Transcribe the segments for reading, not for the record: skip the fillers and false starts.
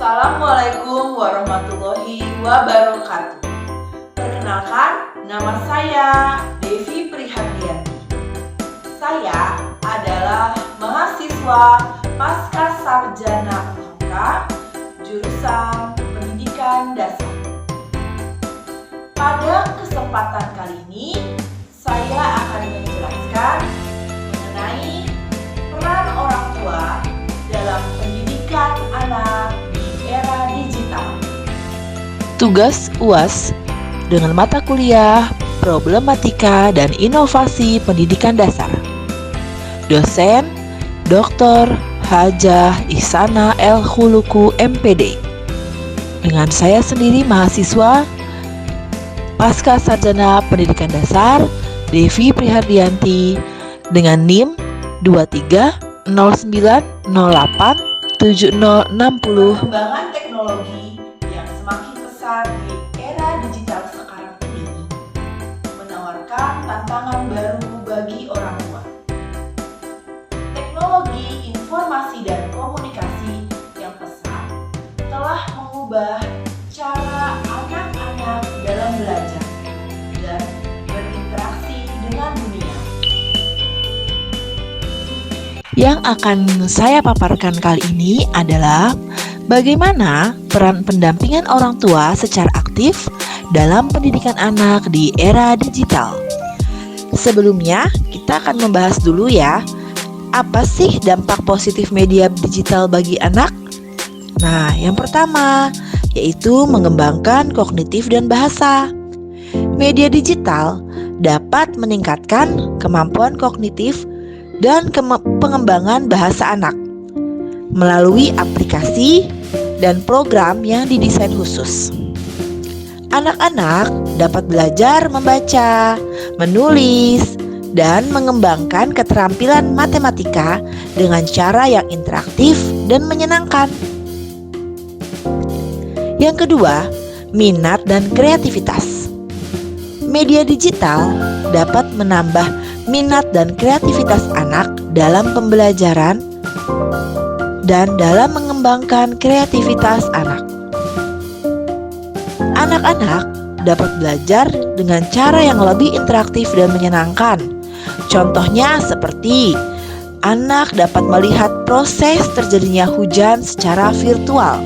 Assalamualaikum warahmatullahi wabarakatuh. Perkenalkan, nama saya Devi Prihardianti. Saya adalah mahasiswa Pasca Sarjana UMK jurusan Pendidikan Dasar. Pada kesempatan kali ini, saya akan menjelaskan mengenai peran orang tua dalam pendidikan anak di era digital. Tugas UAS dengan mata kuliah Problematika dan Inovasi Pendidikan Dasar. Dosen Dr. Hajah Ihsanah El Khuluku MPD. Dengan saya sendiri mahasiswa Pasca Sarjana Pendidikan Dasar Devi Prihardianti dengan NIM 2309087060. Perkembangan teknologi yang semakin pesat di era digital sekarang ini menawarkan tantangan baru bagi orang tua. Teknologi informasi dan komunikasi yang pesat telah mengubah cara anak-anak dalam belajar dan berinteraksi dengan dunia. Yang akan saya paparkan kali ini adalah bagaimana peran pendampingan orang tua secara aktif dalam pendidikan anak di era digital. Sebelumnya, kita akan membahas dulu ya, apa sih dampak positif media digital bagi anak? Nah, yang pertama yaitu mengembangkan kognitif dan bahasa. Media digital dapat meningkatkan kemampuan kognitif dan pengembangan bahasa anak melalui aplikasi dan program yang didesain khusus. Anak-anak dapat belajar membaca, menulis, dan mengembangkan keterampilan matematika dengan cara yang interaktif dan menyenangkan. Yang kedua, minat dan kreativitas. Media digital dapat menambah minat dan kreativitas anak dalam pembelajaran dan dalam mengembangkan kreativitas anak. Anak-anak dapat belajar dengan cara yang lebih interaktif dan menyenangkan. Contohnya seperti anak dapat melihat proses terjadinya hujan secara virtual.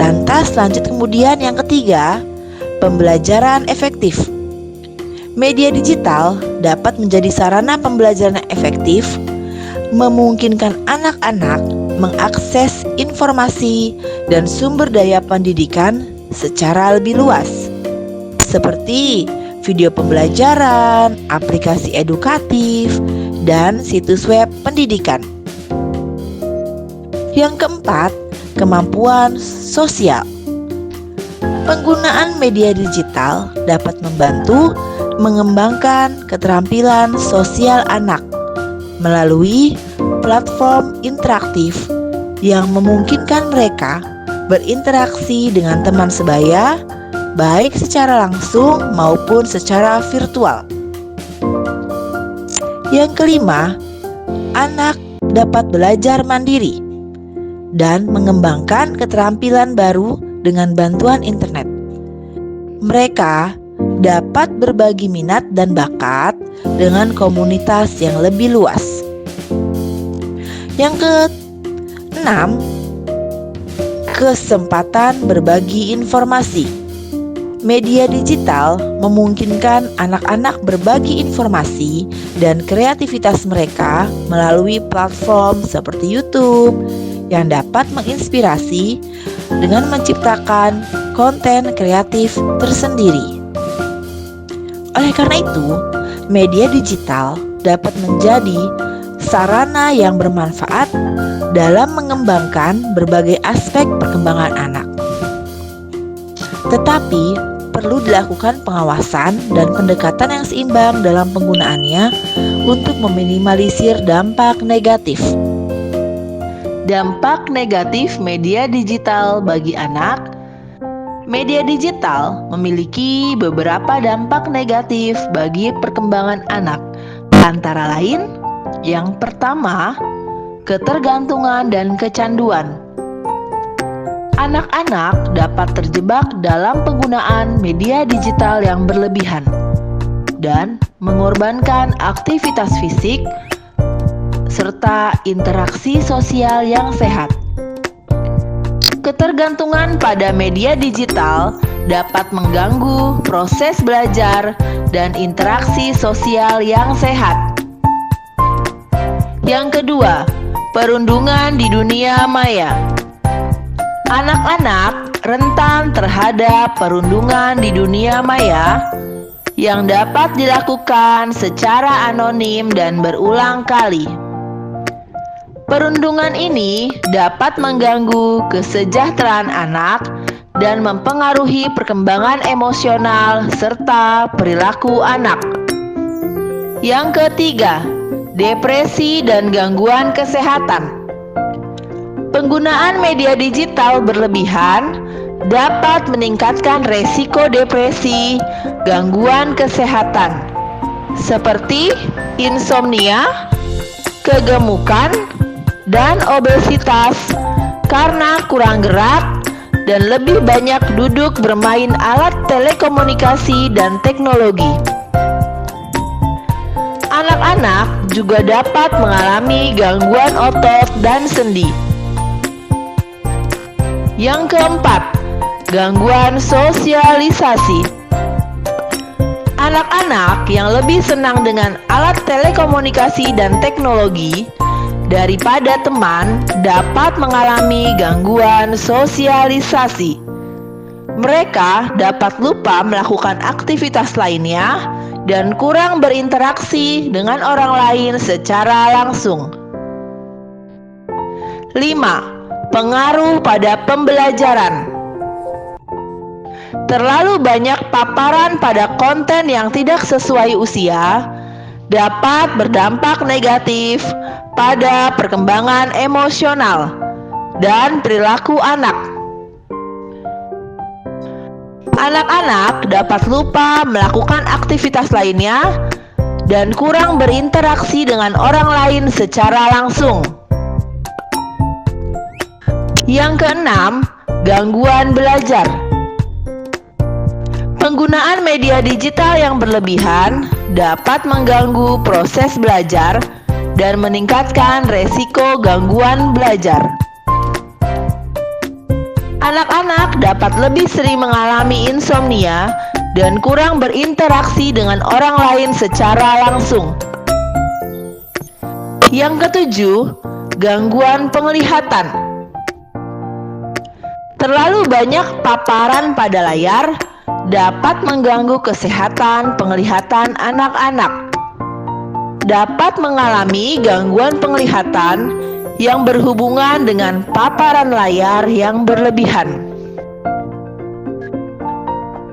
Lantas lanjut kemudian yang ketiga, pembelajaran efektif. Media digital dapat menjadi sarana pembelajaran yang efektif, memungkinkan anak-anak mengakses informasi dan sumber daya pendidikan secara lebih luas, seperti video pembelajaran, aplikasi edukatif, dan situs web pendidikan. Yang keempat, kemampuan sosial. Penggunaan media digital dapat membantu mengembangkan keterampilan sosial anak melalui platform interaktif yang memungkinkan mereka berinteraksi dengan teman sebaya, baik secara langsung maupun secara virtual. Yang kelima, anak dapat belajar mandiri dan mengembangkan keterampilan baru dengan bantuan internet. Mereka dapat berbagi minat dan bakat dengan komunitas yang lebih luas. Yang keenam, kesempatan berbagi informasi. Media digital memungkinkan anak-anak berbagi informasi dan kreativitas mereka melalui platform seperti YouTube yang dapat menginspirasi dengan menciptakan konten kreatif tersendiri. Oleh karena itu, media digital dapat menjadi sarana yang bermanfaat dalam mengembangkan berbagai aspek perkembangan anak. Tetapi, perlu dilakukan pengawasan dan pendekatan yang seimbang dalam penggunaannya untuk meminimalisir dampak negatif. Dampak negatif media digital bagi anak. Media digital memiliki beberapa dampak negatif bagi perkembangan anak. Antara lain, yang pertama, ketergantungan dan kecanduan. Anak-anak dapat terjebak dalam penggunaan media digital yang berlebihan dan mengorbankan aktivitas fisik serta interaksi sosial yang sehat. Ketergantungan pada media digital dapat mengganggu proses belajar dan interaksi sosial yang sehat. Yang kedua, perundungan di dunia maya. Anak-anak rentan terhadap perundungan di dunia maya yang dapat dilakukan secara anonim dan berulang kali. Perundungan ini dapat mengganggu kesejahteraan anak dan mempengaruhi perkembangan emosional serta perilaku anak. Yang ketiga, depresi dan gangguan kesehatan. Penggunaan media digital berlebihan dapat meningkatkan resiko depresi, gangguan kesehatan, seperti insomnia, kegemukan, dan obesitas karena kurang gerak dan lebih banyak duduk bermain alat telekomunikasi dan teknologi. Anak-anak juga dapat mengalami gangguan otot dan sendi. Yang keempat, gangguan sosialisasi. Anak-anak yang lebih senang dengan alat telekomunikasi dan teknologi daripada teman dapat mengalami gangguan sosialisasi. Mereka dapat lupa melakukan aktivitas lainnya dan kurang berinteraksi dengan orang lain secara langsung. 5. Pengaruh pada pembelajaran. Terlalu banyak paparan pada konten yang tidak sesuai usia dapat berdampak negatif pada perkembangan emosional dan perilaku anak. Anak-anak dapat lupa melakukan aktivitas lainnya dan kurang berinteraksi dengan orang lain secara langsung. Yang keenam, gangguan belajar. Penggunaan media digital yang berlebihan dapat mengganggu proses belajar dan meningkatkan resiko gangguan belajar. Anak-anak dapat lebih sering mengalami insomnia dan kurang berinteraksi dengan orang lain secara langsung. Yang ketujuh, gangguan penglihatan. Terlalu banyak paparan pada layar dapat mengganggu kesehatan penglihatan anak-anak. Dapat mengalami gangguan penglihatan yang berhubungan dengan paparan layar yang berlebihan.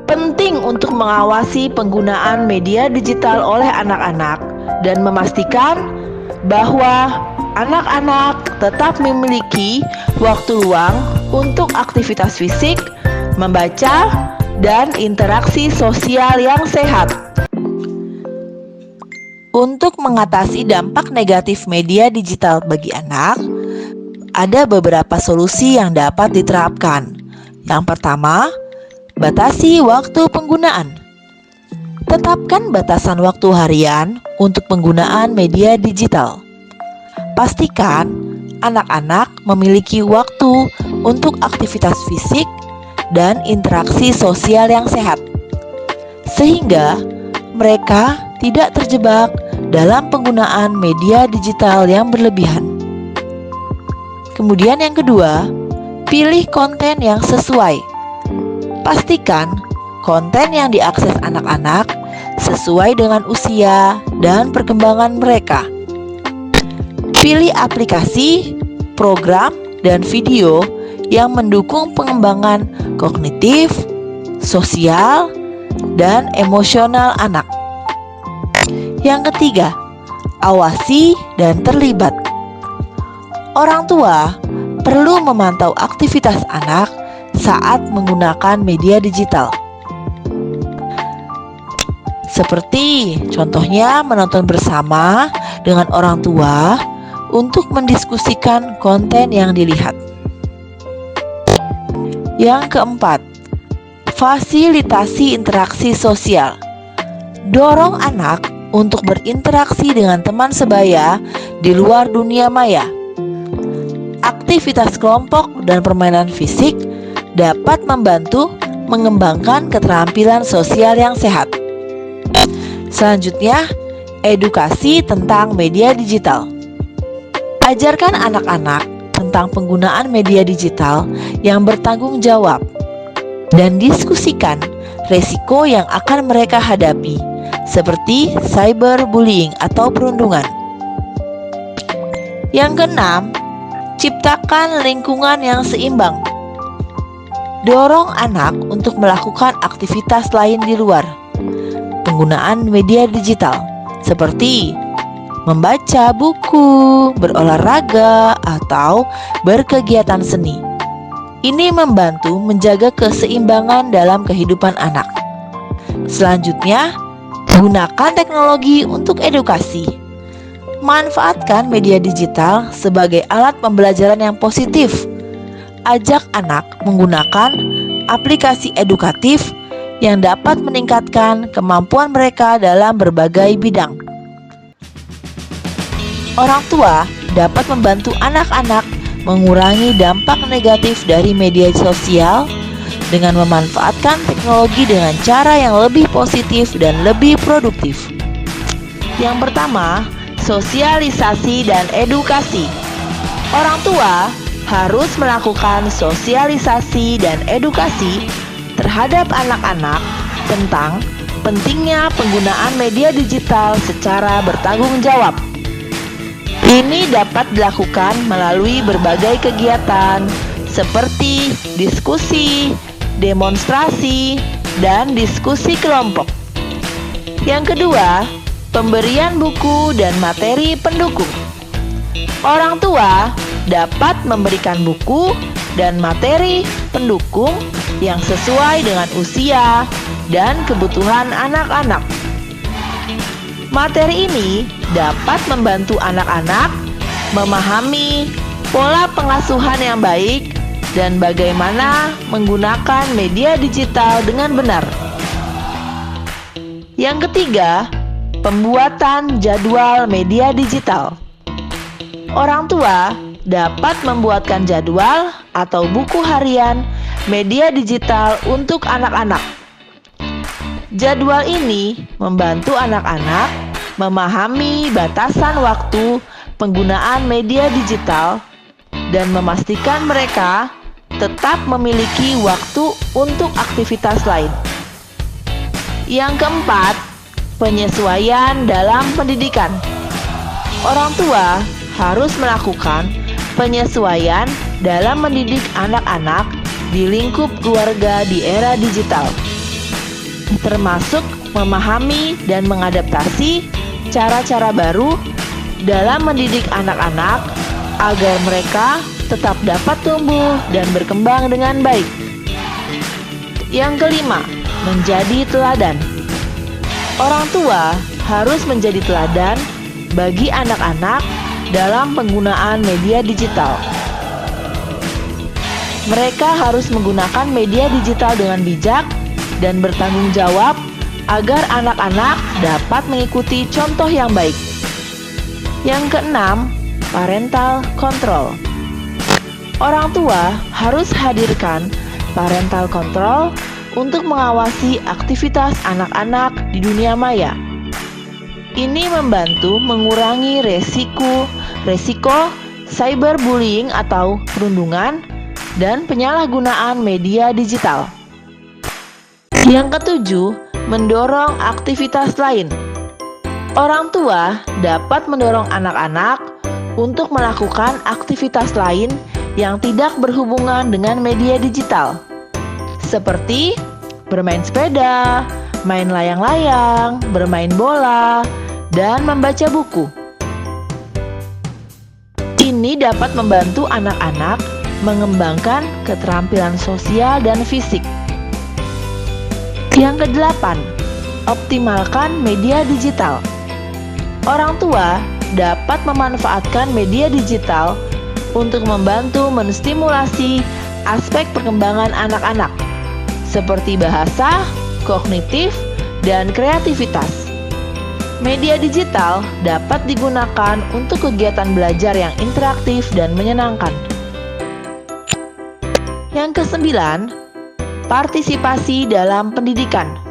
Penting untuk mengawasi penggunaan media digital oleh anak-anak dan memastikan bahwa anak-anak tetap memiliki waktu luang untuk aktivitas fisik, membaca, dan interaksi sosial yang sehat. Untuk mengatasi dampak negatif media digital bagi anak, ada beberapa solusi yang dapat diterapkan. Yang pertama, batasi waktu penggunaan. Tetapkan batasan waktu harian untuk penggunaan media digital. Pastikan anak-anak memiliki waktu untuk aktivitas fisik dan interaksi sosial yang sehat, sehingga mereka tidak terjebak dalam penggunaan media digital yang berlebihan. Kemudian yang kedua, pilih konten yang sesuai. Pastikan konten yang diakses anak-anak sesuai dengan usia dan perkembangan mereka. Pilih aplikasi, program, dan video yang mendukung pengembangan kognitif, sosial, dan emosional anak. Yang ketiga, awasi dan terlibat. Orang tua perlu memantau aktivitas anak saat menggunakan media digital. Seperti contohnya menonton bersama dengan orang tua untuk mendiskusikan konten yang dilihat. Yang keempat, fasilitasi interaksi sosial. Dorong anak untuk berinteraksi dengan teman sebaya di luar dunia maya. Aktivitas kelompok dan permainan fisik dapat membantu mengembangkan keterampilan sosial yang sehat. Selanjutnya, edukasi tentang media digital. Ajarkan anak-anak tentang penggunaan media digital yang bertanggung jawab dan diskusikan resiko yang akan mereka hadapi, seperti cyberbullying atau perundungan. Yang keenam, ciptakan lingkungan yang seimbang. Dorong anak untuk melakukan aktivitas lain di luar penggunaan media digital, seperti membaca buku, berolahraga, atau berkegiatan seni. Ini membantu menjaga keseimbangan dalam kehidupan anak. Selanjutnya, gunakan teknologi untuk edukasi. Manfaatkan media digital sebagai alat pembelajaran yang positif. Ajak anak menggunakan aplikasi edukatif yang dapat meningkatkan kemampuan mereka dalam berbagai bidang. Orang tua dapat membantu anak-anak mengurangi dampak negatif dari media sosial dengan memanfaatkan teknologi dengan cara yang lebih positif dan lebih produktif. Yang pertama, sosialisasi dan edukasi. Orang tua harus melakukan sosialisasi dan edukasi terhadap anak-anak tentang pentingnya penggunaan media digital secara bertanggung jawab. Ini dapat dilakukan melalui berbagai kegiatan seperti diskusi, demonstrasi, dan diskusi kelompok. Yang kedua, pemberian buku dan materi pendukung. Orang tua dapat memberikan buku dan materi pendukung yang sesuai dengan usia dan kebutuhan anak-anak. Materi ini dapat membantu anak-anak memahami pola pengasuhan yang baik dan bagaimana menggunakan media digital dengan benar. Yang ketiga, pembuatan jadwal media digital. Orang tua dapat membuatkan jadwal atau buku harian media digital untuk anak-anak. Jadwal ini membantu anak-anak memahami batasan waktu penggunaan media digital dan memastikan mereka tetap memiliki waktu untuk aktivitas lain. Yang keempat, penyesuaian dalam pendidikan. Orang tua harus melakukan penyesuaian dalam mendidik anak-anak di lingkup keluarga di era digital, termasuk memahami dan mengadaptasi cara-cara baru dalam mendidik anak-anak agar mereka tetap dapat tumbuh dan berkembang dengan baik. Yang kelima, menjadi teladan. Orang tua harus menjadi teladan bagi anak-anak dalam penggunaan media digital. Mereka harus menggunakan media digital dengan bijak dan bertanggung jawab agar anak-anak dapat mengikuti contoh yang baik. Yang keenam, parental control. Orang tua harus hadirkan parental control untuk mengawasi aktivitas anak-anak di dunia maya. Ini membantu mengurangi resiko cyberbullying atau perundungan dan penyalahgunaan media digital. Yang ketujuh, mendorong aktivitas lain. Orang tua dapat mendorong anak-anak untuk melakukan aktivitas lain yang tidak berhubungan dengan media digital, seperti bermain sepeda, main layang-layang, bermain bola, dan membaca buku. Ini dapat membantu anak-anak mengembangkan keterampilan sosial dan fisik. Yang kedelapan, optimalkan media digital. Orang tua dapat memanfaatkan media digital untuk membantu menstimulasi aspek perkembangan anak-anak, seperti bahasa, kognitif, dan kreativitas. Media digital dapat digunakan untuk kegiatan belajar yang interaktif dan menyenangkan. Yang kesembilan, partisipasi dalam pendidikan.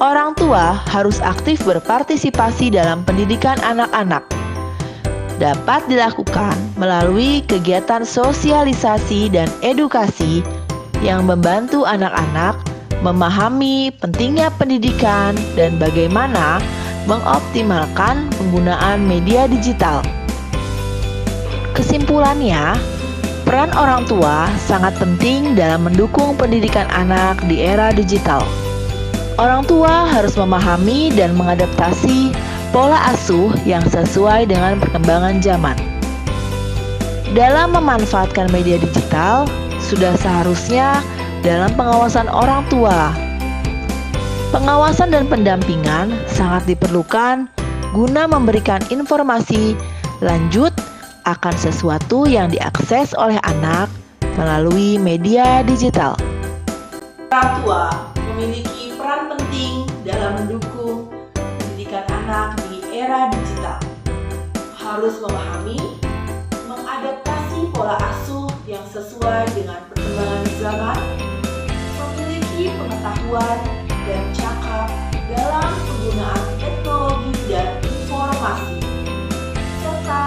Orang tua harus aktif berpartisipasi dalam pendidikan anak-anak. Dapat dilakukan melalui kegiatan sosialisasi dan edukasi yang membantu anak-anak memahami pentingnya pendidikan dan bagaimana mengoptimalkan penggunaan media digital. Kesimpulannya, peran orang tua sangat penting dalam mendukung pendidikan anak di era digital. Orang tua harus memahami dan mengadaptasi pola asuh yang sesuai dengan perkembangan zaman. Dalam memanfaatkan media digital, sudah seharusnya dalam pengawasan orang tua. Pengawasan dan pendampingan sangat diperlukan guna memberikan informasi lanjut akan sesuatu yang diakses oleh anak melalui media digital. Orang tua memiliki peran penting dalam mendukung pendidikan anak di era digital. Harus memahami, mengadaptasi pola asuh yang sesuai dengan perkembangan zaman, memiliki pengetahuan dan cakap dalam penggunaan teknologi dan informasi, serta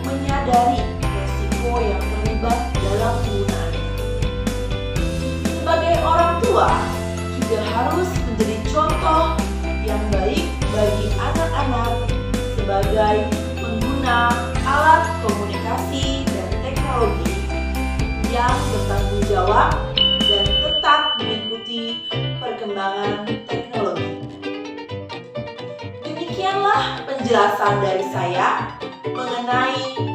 menyadari resiko yang terlibat dalam penggunaannya. Sebagai orang tua, juga harus menjadi contoh yang baik bagi anak-anak sebagai pengguna alat komunikasi dan teknologi yang bertanggung jawab dan tetap mengikuti perkembangan teknologi. Demikianlah penjelasan dari saya mengenai